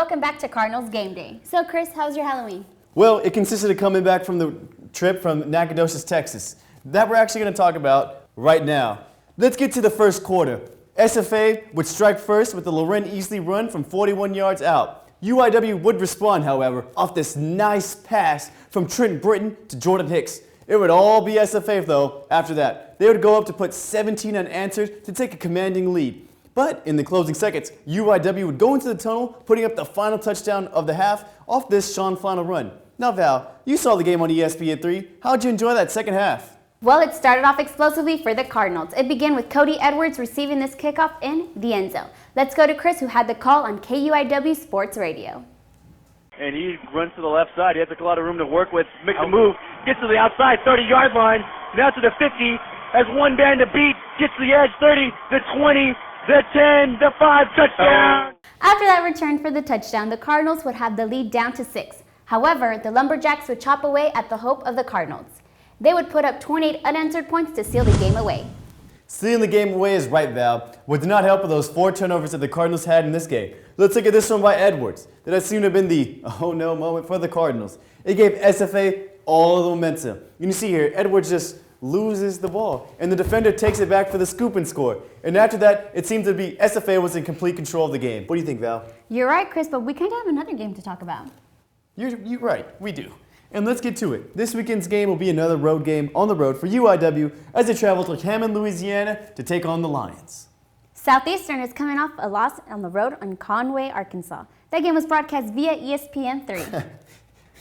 welcome back to Cardinals Game Day. So Chris, how's your Halloween? Well, it consisted of coming back from the trip from Nacogdoches, Texas. That we're actually going to talk about right now. Let's get to the first quarter. SFA would strike first with the Loren Easley run from 41 yards out. UIW would respond, however, off this nice pass from Trent Britton to Jordan Hicks. It would all be SFA, though, after that. They would go up to put 17 unanswered to take a commanding lead. But in the closing seconds, UIW would go into the tunnel, putting up the final touchdown of the half off this Sean final run. Now, Val, you saw the game on ESPN3. How'd you enjoy that second half? Well, it started off explosively for the Cardinals. It began with Cody Edwards receiving this kickoff in the end zone. Let's go to Chris, who had the call on KUIW Sports Radio. And he runs to the left side. He has a lot of room to work with, makes a move, gets to the outside 30-yard line, now to the 50, has one man to beat, gets to the edge, 30, the 20, the 10, the 5, touchdown! After that return for the touchdown, the Cardinals would have the lead down to 6. However, the Lumberjacks would chop away at the hope of the Cardinals. They would put up 28 unanswered points to seal the game away. Sealing the game away is right, Val. What did not help with those 4 turnovers that the Cardinals had in this game. Let's look at this one by Edwards. That seemed to have been the oh no moment for the Cardinals. It gave SFA all the momentum. You can see here, Edwards just loses the ball, and the defender takes it back for the scoop and score. And after that, it seemed to be SFA was in complete control of the game. What do you think, Val? You're right, Chris, but we kind of have another game to talk about. You're right, we do. And let's get to it. This weekend's game will be another road game on the road for UIW as they travel to Hammond, Louisiana to take on the Lions. Southeastern is coming off a loss on the road in Conway, Arkansas. That game was broadcast via ESPN3.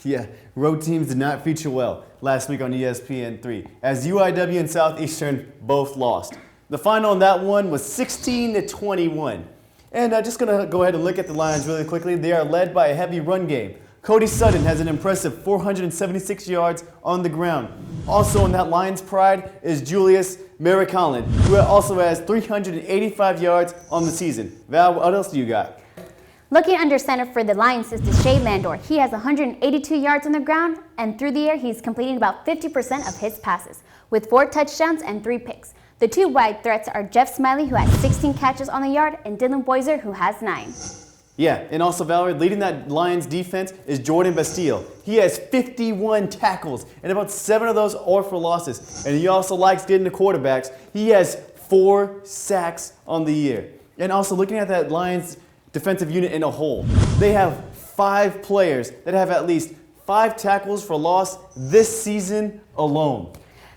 Yeah, road teams did not feature well last week on ESPN3 as UIW and Southeastern both lost. The final on that one was 16-21. And I'm just going to go ahead and look at the Lions really quickly. They are led by a heavy run game. Cody Sutton has an impressive 476 yards on the ground. Also in that Lions pride is Julius Merrick-Holland, who also has 385 yards on the season. Val, what else do you got? Looking under center for the Lions is Deshae Landor. He has 182 yards on the ground, and through the air, he's completing about 50% of his passes, with 4 touchdowns and 3 picks. The 2 wide threats are Jeff Smiley, who has 16 catches on the yard, and Dylan Boyser, who has 9. Yeah, and also, Valerie, leading that Lions defense is Jordan Bastille. He has 51 tackles, and about 7 of those are for losses. And he also likes getting the quarterbacks. He has 4 sacks on the year. And also, looking at that Lions defensive unit in a whole, they have 5 players that have at least 5 tackles for loss this season alone.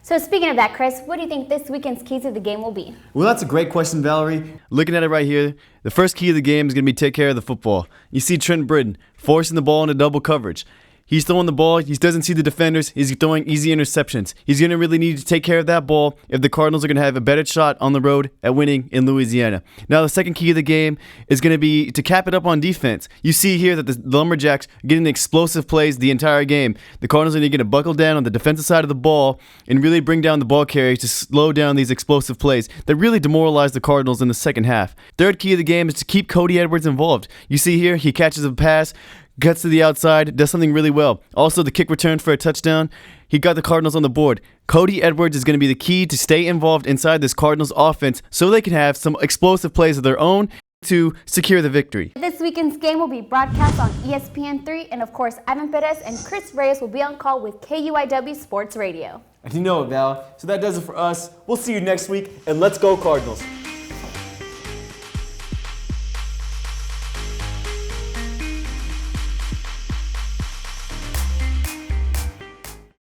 So speaking of that, Chris, what do you think this weekend's keys of the game will be? Well, that's a great question, Valerie. Looking at it right here, the first key of the game is going to be take care of the football. You see Trent Britton forcing the ball into double coverage. He's throwing the ball. He doesn't see the defenders. He's throwing easy interceptions. He's going to really need to take care of that ball if the Cardinals are going to have a better shot on the road at winning in Louisiana. Now, the second key of the game is going to be to cap it up on defense. You see here that the Lumberjacks are getting explosive plays the entire game. The Cardinals are going to buckle down on the defensive side of the ball and really bring down the ball carriers to slow down these explosive plays that really demoralize the Cardinals in the second half. Third key of the game is to keep Cody Edwards involved. You see here, he catches a pass, gets to the outside, does something really well. Also, the kick return for a touchdown. He got the Cardinals on the board. Cody Edwards is going to be the key to stay involved inside this Cardinals offense so they can have some explosive plays of their own to secure the victory. This weekend's game will be broadcast on ESPN3, and of course, Ivan Perez and Chris Reyes will be on call with KUIW Sports Radio. And you know it, Val. So that does it for us. We'll see you next week, and let's go Cardinals.